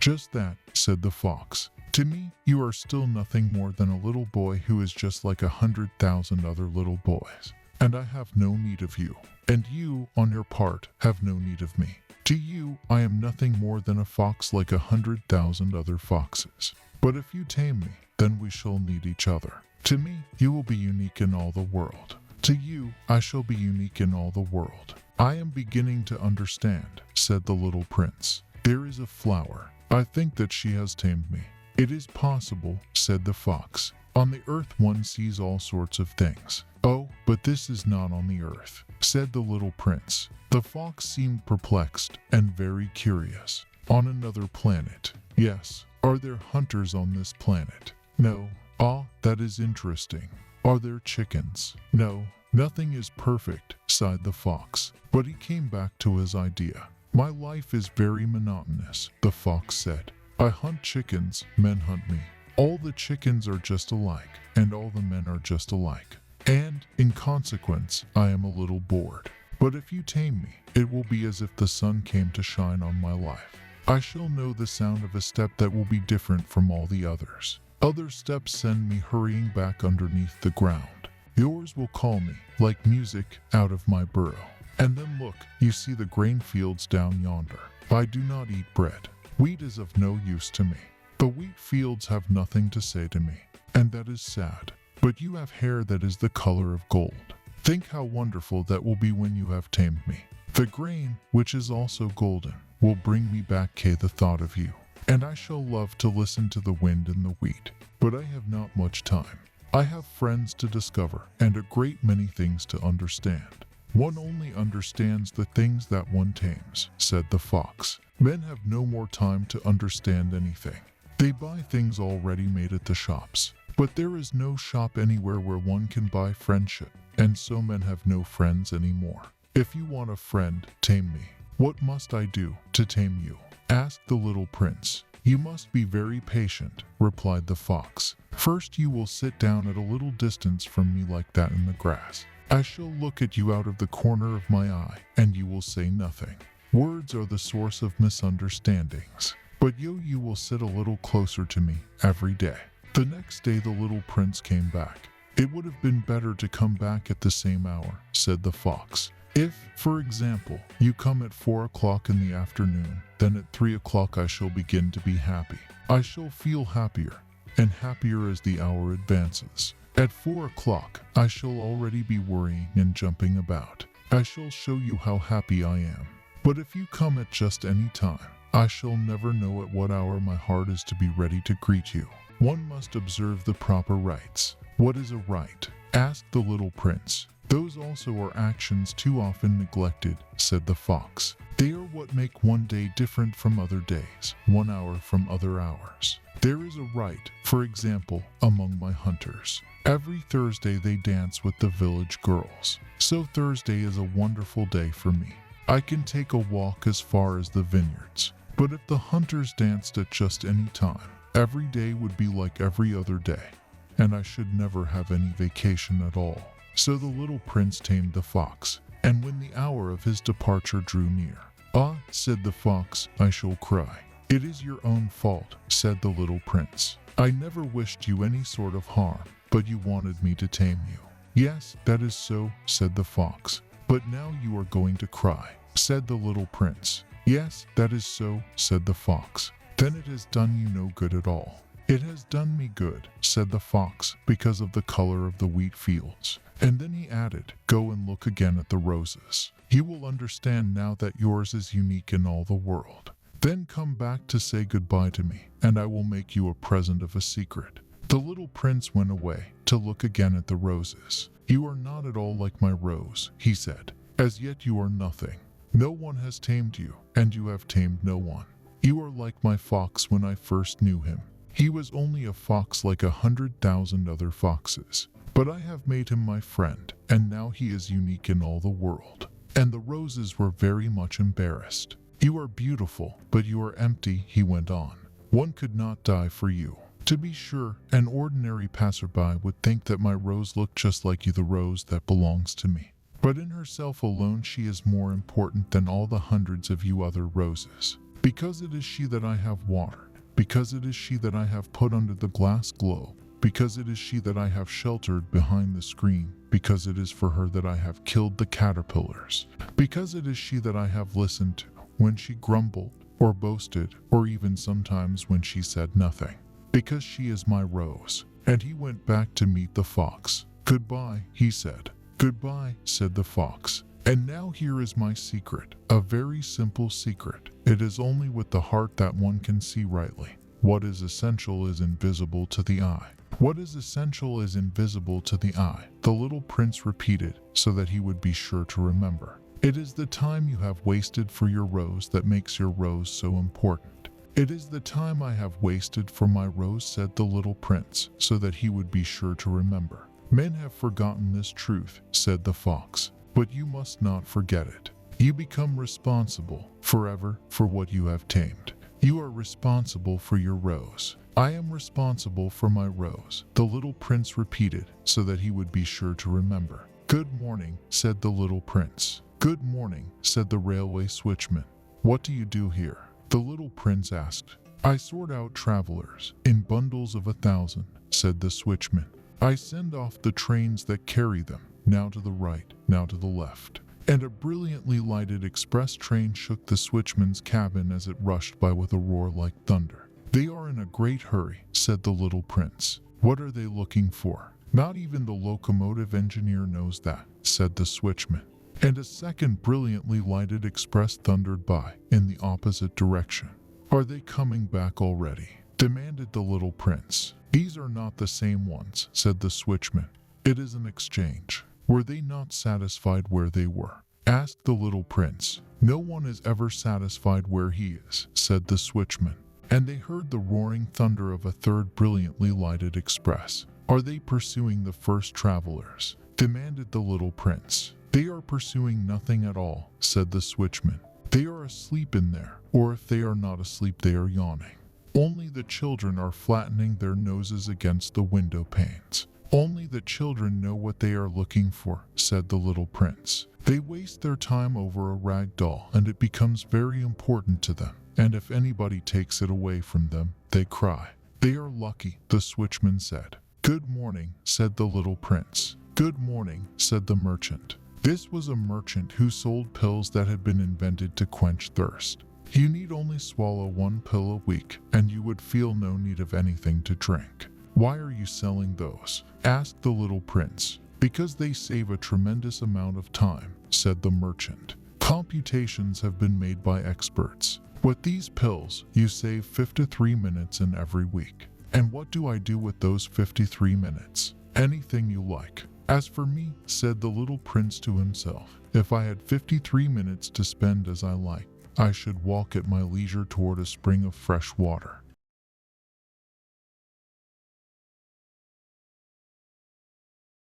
"Just that," said the fox. "To me, you are still nothing more than a little boy who is just like 100,000 other little boys. And I have no need of you. And you, on your part, have no need of me. To you, I am nothing more than a fox like 100,000 other foxes. But if you tame me, then we shall need each other. To me, you will be unique in all the world. To you, I shall be unique in all the world." "I am beginning to understand," said the little prince. "There is a flower. I think that she has tamed me." "It is possible," said the fox. "On the earth one sees all sorts of things." "Oh, but this is not on the earth," said the little prince. The fox seemed perplexed and very curious. "On another planet?" "Yes." "Are there hunters on this planet?" "No." "Ah, that is interesting." "Are there chickens?" "No." "Nothing is perfect," sighed the fox, but he came back to his idea. "My life is very monotonous," the fox said. "I hunt chickens, men hunt me. All the chickens are just alike, and all the men are just alike. And, in consequence, I am a little bored. But if you tame me, it will be as if the sun came to shine on my life. I shall know the sound of a step that will be different from all the others. Other steps send me hurrying back underneath the ground. Yours will call me, like music, out of my burrow. And then look, you see the grain fields down yonder. I do not eat bread. Wheat is of no use to me. The wheat fields have nothing to say to me, and that is sad. But you have hair that is the color of gold. Think how wonderful that will be when you have tamed me. The grain, which is also golden, will bring me back the thought of you. And I shall love to listen to the wind and the wheat. But I have not much time. I have friends to discover and a great many things to understand. One only understands the things that one tames," said the fox. "Men have no more time to understand anything. They buy things already made at the shops. But there is no shop anywhere where one can buy friendship, and so men have no friends anymore. If you want a friend, tame me." "What must I do to tame you?" asked the little prince. "You must be very patient," replied the fox. "First you will sit down at a little distance from me like that in the grass. I shall look at you out of the corner of my eye, and you will say nothing. Words are the source of misunderstandings. But you will sit a little closer to me every day." The next day the little prince came back. "It would have been better to come back at the same hour," said the fox. "If, for example, you come at 4 o'clock in the afternoon, then at 3 o'clock I shall begin to be happy. I shall feel happier, and happier as the hour advances. At 4 o'clock, I shall already be worrying and jumping about. I shall show you how happy I am. But if you come at just any time, I shall never know at what hour my heart is to be ready to greet you. One must observe the proper rites." "What is a rite?" asked the little prince. "Those also are actions too often neglected," said the fox. "They are what make one day different from other days, 1 hour from other hours. There is a rite, for example, among my hunters. Every Thursday they dance with the village girls. So Thursday is a wonderful day for me. I can take a walk as far as the vineyards. But if the hunters danced at just any time, every day would be like every other day, and I should never have any vacation at all." So the little prince tamed the fox, and when the hour of his departure drew near, "Ah," said the fox, "I shall cry." "It is your own fault," said the little prince. "I never wished you any sort of harm, but you wanted me to tame you." "Yes, that is so," said the fox. "But now you are going to cry," said the little prince. "Yes, that is so," said the fox. "Then it has done you no good at all." "It has done me good," said the fox, "because of the color of the wheat fields." And then he added, "Go and look again at the roses. You will understand now that yours is unique in all the world. Then come back to say goodbye to me, and I will make you a present of a secret." The little prince went away to look again at the roses. "You are not at all like my rose," he said. "As yet you are nothing. No one has tamed you, and you have tamed no one. You are like my fox when I first knew him. He was only a fox like 100,000 other foxes. But I have made him my friend, and now he is unique in all the world." And the roses were very much embarrassed. "You are beautiful, but you are empty," he went on. "One could not die for you. To be sure, an ordinary passerby would think that my rose looked just like you, the rose that belongs to me. But in herself alone she is more important than all the hundreds of you other roses. Because it is she that I have watered, because it is she that I have put under the glass globe, because it is she that I have sheltered behind the screen, because it is for her that I have killed the caterpillars, because it is she that I have listened to when she grumbled or boasted, or even sometimes when she said nothing, because she is my rose. And he went back to meet the fox. Goodbye, he said. Goodbye, said the fox. And now here is my secret, a very simple secret. It is only with the heart that one can see rightly. What is essential is invisible to the eye. What is essential is invisible to the eye, the little prince repeated, so that he would be sure to remember. It is the time you have wasted for your rose that makes your rose so important. It is the time I have wasted for my rose, said the little prince, so that he would be sure to remember. Men have forgotten this truth, said the fox, but you must not forget it. You become responsible forever for what you have tamed. You are responsible for your rose. I am responsible for my rose, the little prince repeated, so that he would be sure to remember. Good morning, said the little prince. Good morning, said the railway switchman. What do you do here? The little prince asked. I sort out travelers in bundles of 1,000, said the switchman. I send off the trains that carry them, now to the right, now to the left. And a brilliantly lighted express train shook the switchman's cabin as it rushed by with a roar like thunder. They are in a great hurry, said the little prince. What are they looking for? Not even the locomotive engineer knows that, said the switchman. And a second brilliantly lighted express thundered by in the opposite direction. Are they coming back already? Demanded the little prince. These are not the same ones, said the switchman. It is an exchange. Were they not satisfied where they were? Asked the little prince. No one is ever satisfied where he is, said the switchman. And they heard the roaring thunder of a third brilliantly lighted express. Are they pursuing the first travelers? Demanded the little prince. They are pursuing nothing at all, said the switchman. They are asleep in there, or if they are not asleep, they are yawning. Only the children are flattening their noses against the window panes. Only the children know what they are looking for, said the little prince. They waste their time over a rag doll, and it becomes very important to them. And if anybody takes it away from them, they cry. They are lucky, the switchman said. Good morning, said the little prince. Good morning, said the merchant. This was a merchant who sold pills that had been invented to quench thirst. You need only swallow 1 pill a week, and you would feel no need of anything to drink. Why are you selling those? Asked the little prince. Because they save a tremendous amount of time, said the merchant. Computations have been made by experts. With these pills, you save 53 minutes in every week. And what do I do with those 53 minutes? Anything you like. As for me, said the little prince to himself, if I had 53 minutes to spend as I like, I should walk at my leisure toward a spring of fresh water.